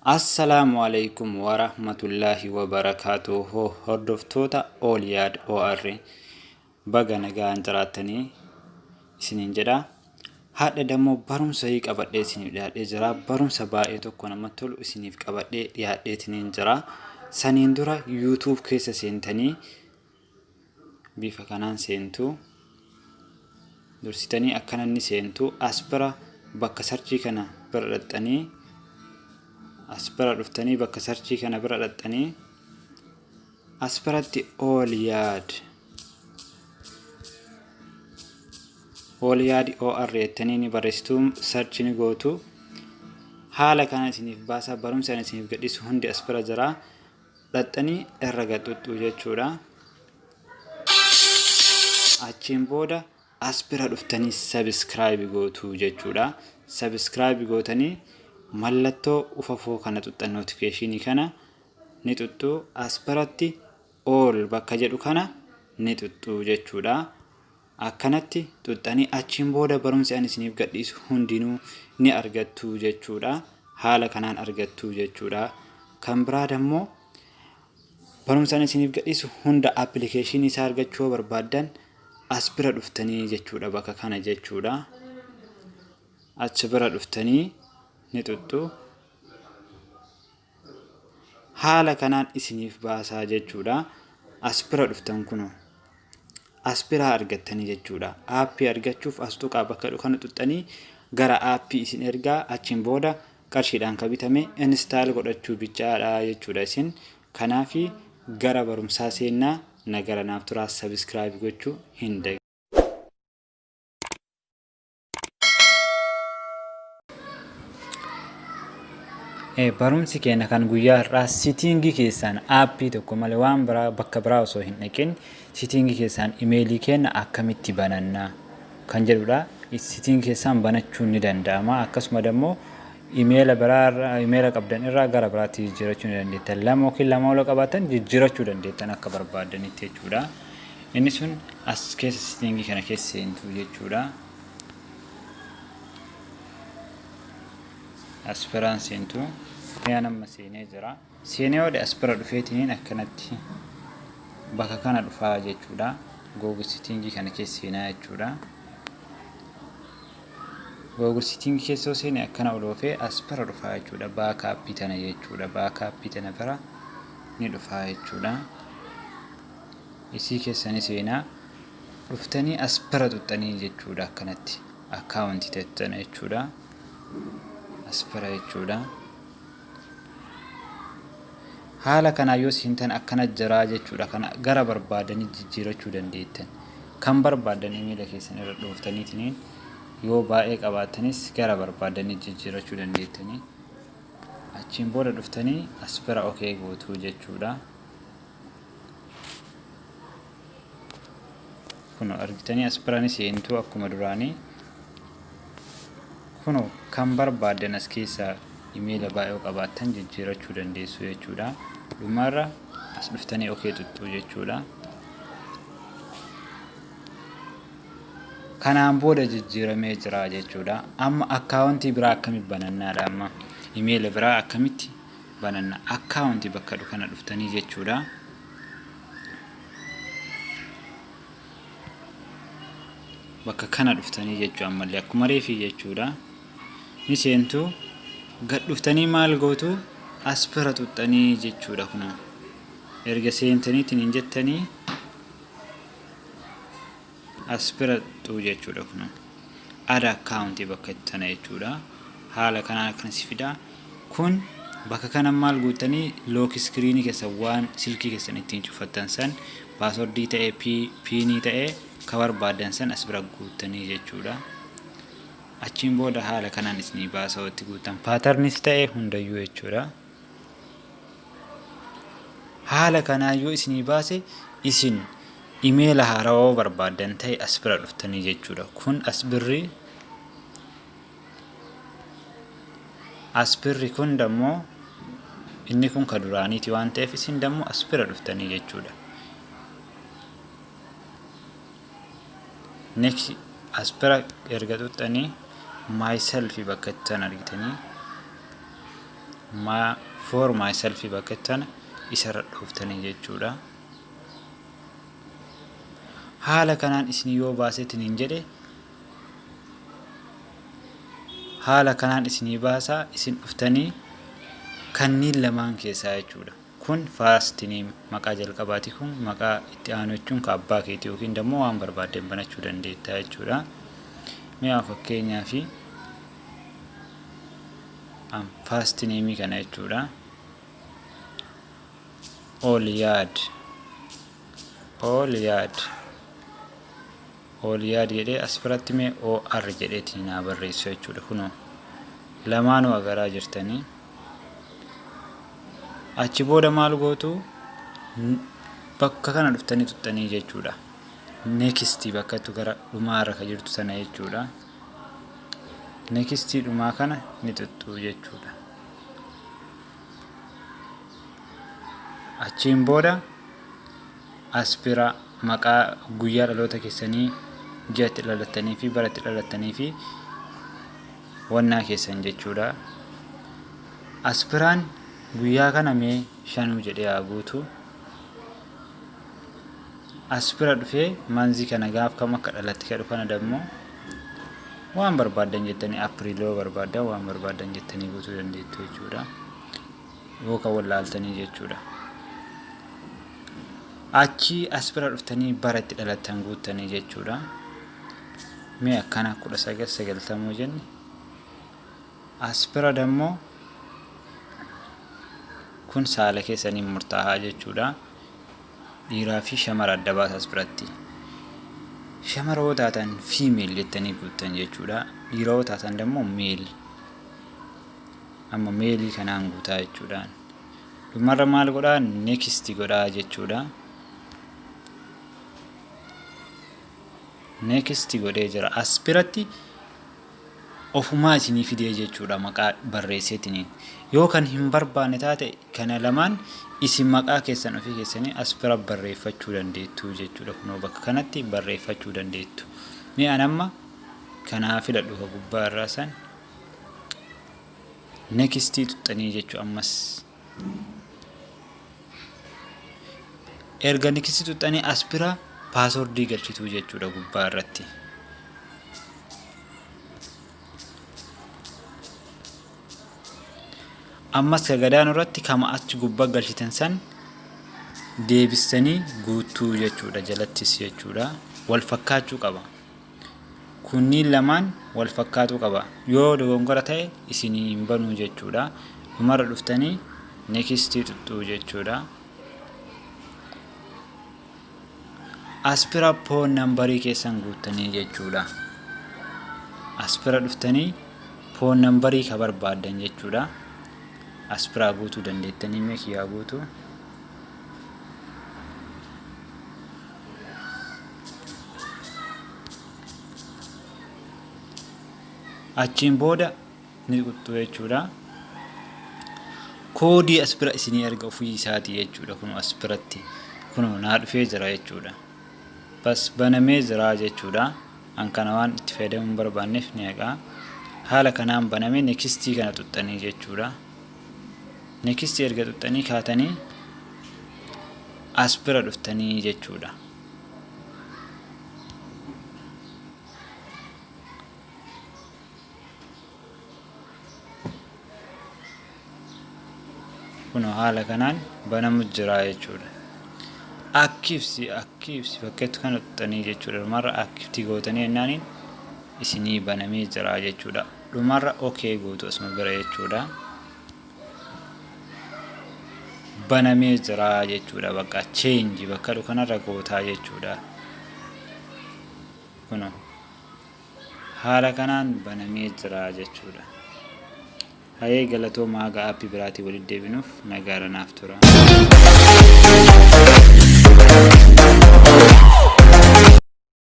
Assalaamu alaykum wa rahmatullahi wa barakaatuhu. Hordoftoota Ooliyaad OR baga nagaan jiraatanii isiniin jedha. Haadha dammoo barumsa qabadhee isiniif dhiyaadhee jira. Barumsa baay'ee tokko namatti tolu isiniif qabadhee dhiyaadhee isiniin jira. Saniin dura YouTube keessa seentanii bifa kanaan seentu. Dursitanii akkana inni seentu as bira bakka sarchii kana bira dhaxxanii asbara dhuftanii bakka sarchii kana bira dhaxxanii asbaratti Ooliyaad OR jettanii ni barreessitu. Sarchi ni gootu. Haala kana isiniif baasa. Barumsa isiniif gadhiisu hundi asbara jira. Dhaxxanii irra gadhuxxuu jechuudha. Achiin booda asbira dhuftanii subscribe gootu jechuudha. Subscribe gootanii mallattoo ufafoo kana xuxxan notification kana ni xuxxu. Asbaratti all bakka jedhu kana ni xuxxu jechuudha. Akkanatti xuxxanii achiin booda barumsa isiniif gadhiisu hundinuu ni argattu jechuudha. Haala kanaan argattu jechuudha. Kan biraa dammoo barumsa isiniif gadhiisu hunda application isaa argachuu barbaadan asbira dhuftanii jechuudha. Bakka kana jechuudha. Achi bira dhuftanii ni xuxxu. Haala kanaan isiniif baasaa jechuudha. Asbira dhuftan kunoo asbira argattanii jechuudha. Aappii argachuuf as tuqaa bakka kana xuxxanii gara aappii isin ergaa. Achiin booda qarshiidhaan kabitame install godhachuu bichaadha jechuudha. Isin kanaafi gara barumsaa seenaa nagara naaf turaa subscribe gochuu hin dagatinaa. Barumsi keenya kan guyyaa har'aa settingii keessaan aappii tokko malee waan biraa bakka biraa osoo hin dhaqin settingii keessaan emailii keenya akkamitti banannaa kan jedhudha. Settingii keessaan banachuun ni danda'ama. Akkasuma dammoo emaila qabdan irraa gara biraatti jijjiirachuu ni dandeettan. Lama yookiin lama ol qabaatan jijjiirachuu dandeettan akka barbaadanitti jechuudha. Inni sun as keessa settingii kana keessa seentu jechuudha. Asbiraan seentu. Nama seenee jira. Seenee wada asbira dhufeetiin akkanatti bakka kana dhufaa jechuudha. Google settingii kana keessa seenaa jechuudha. Google settingii keessa seenee akkana oloofee asbira dhufaa jechuudha. Baakaappii tana jechuudha. Baakaappii tana bira ni dhufaa jechuudha. Isii keessanii seenaa dhuftanii asbira xuxxanii jechuudha. Akkanatti akkaawuntii teessana jechuudha. Asbira jechuudha. Haala kana yoo siintan akkana jiraa jechuudha. Kana gara barbaadanii jijjiirachuu dandeettan. Kan barbaadan emaila keessan irra dhooftaniitiin yoo baay'ee qabaatanis gara barbaadanii jijjiirachuu dandeettanii. Achiin booda dhuftanii asbira okay gootu jechuudha. Kuno argitanii asbiraanis seentuu akkuma duraanii. Kuno kan barbaadan as keessa emaila baay'ee qabaatan jijjiirachuu dandeessu jechuudha. Dhumarra as dhuftanii okay tuttuu jechuudha. Kanaan booda jijjiiramee jira jechuudha. Amma akkaawuntii biraa akkamitti banannaadha? Amma emaila biraa akkamitti bananna? Akkaawuntii bakka kana dhuftanii jechuudha. Bakka kana dhuftanii jechuudha. Ammallee akkuma reefii jechuudha. Ni seentu gad dhuftanii maal gootu asbira xuxxanii jechuudha. Kuna erga seentaniitiin hin jettanii asbira xuxxuu jechuudha. Kuna ada akkaawuntii bakka tana jechuudha. Haala kanaan akkanas fida. Kun bakka kana maal guutanii lock screen keessa waan silkii keessan ittiin cufattan san paaswordii ta'ee piinii ta'ee ka barbaadan san asbira guutanii jechuudha. Achiin booda haala kanaan isinii baasa watti guutan paatarnis ta'ee hundayyuu jechuudha. Haala kanaan yoo isinii baase isin emaila haarawaa barbaadan ta'e asbira dhuftanii jechuudha. Kun asbirri kun dammoo inni kun ka duraaniiti waan ta'eef isin dammoo asbira dhuftanii jechuudha. Next asbira erga xuxxanii myself bakka tan argitanii for myself bakka tana isarra dhuftanii jechuudha. Haala kanaan isin yoo baasetin hin jedhe haala kanaan isinii baasaa isin dhuftanii kanniin lamaan keessaa jechuudha. Kun first name maqaa jalqabaati, kun maqaa itti aanu jechuun ka abbaa keetii yookiin immoo waan barbaadden banachuu dandeetta jechuudha. Mi'a fakkeenyaa fi first name kana jechuudha. Ooliyaad jedhee as biratti mee OR jedheetiin naa barreessu jechuudha. Kunoo lamaanuu agaraa jirtanii. Achi booda maal gootu bakka kana dhuftanii tuttanii jechuudha. Next bakkatu gara dhumaarra ka jirtu sana jechuudha. Next dhumaa kana ni tuttuu jechuudha. Achiin booda aspira maqaa guyyaa dhaloota keessanii ji'atti dhalattanii fi baratti dhalattanii fi wannaa keessan jechuudha. Aspiraan guyyaa kana mee 5 jedhee haa guutu. Aspira dhufee manzii kana gaaf kam akka dhalatti kadhu kana dammoo waan barbaadan jettanii Apriiloo barbaadan waan barbaadan jettanii guutuu dandeettu jechuudha. Yookaan wallaaltanii jechuudha. Achi aspira dhuftanii baratti dhalattan guuttanii jechuudha. Mee akkana 1990 jenne. Aspira dammoo kun saala keessanii murtaa'aa jechuudha. Dhiiraa fi shamara adda baasa aspiratti. Shamara yoo taatan female jettanii guuttan jechuudha. Dhiira yoo taatan dammoo male. Amma meelii kanaan guutaa jechuudha. Dhumarra maal godhaa? Next godhaa jechuudha. Next godhee jira. Aspiratti ofumaa isinii fidee jechuudha maqaa barreesseetiniin. Yoo kan hin barbaanne taate kana lamaan isin maqaa keessan ofii keessanii aspira barreeffachuu dandeettu jechuudha. Kunoo bakka kanatti barreeffachuu dandeettu. Mee anamma kanaa filadhu ka gubbaa irraa san next tuttanii jechuu ammas. Erga next tuttanii aspira paaswordii galchituu jechuudha gubbaa irratti. Ammas ka gadaan irratti kama achi gubbaa galchitan san deebistanii guutuu jechuudha jalattis jechuudha. Wal fakkaachuu qaba. Kunniin lamaan wal fakkaatuu qaba. Yoo dogongora ta'e isinii hin banuu jechuudha. Dhumarra dhuftanii next tuttuu jechuudha. Aspira phone numberii keessan guuttanii jechuudha. Aspira dhuftanii phone numberii ka barbaadan jechuudha. Aspira guutuu dandeettanii mee kiyyaa guutuu. Achiin booda ni tuttuu jechuudha. Koodii aspira isinii erga ofii isaati jechuudha. Kun aspiratti kun naa dhufee jira jechuudha. Bas banamee jira jechuudha. An kana waan itti fayyadamuun barbaanneef ni egaa. Haala kanaan banamee next kana tuttanii jechuudha. Next erga tuttanii kaatanii aspira dhuftanii jechuudha. Kunoo haala kanaan banamu jira jechuudha. Akkiifsi bakkeetti kana tuttanii jechuudha. Dhumarra akkiiftii gootanii ennaaniin isinii banamee jira jechuudha. Dhumarra okay gootu asuma bira jechuudha. Banamee jira jechuudha. Bakka change bakka kanarra gootaa jechuudha. Kunoo haala kanaan banamee jira jechuudha. Hayee galatoo maagaa aappii biraatii walitti deebinuuf nagaara naaf tura.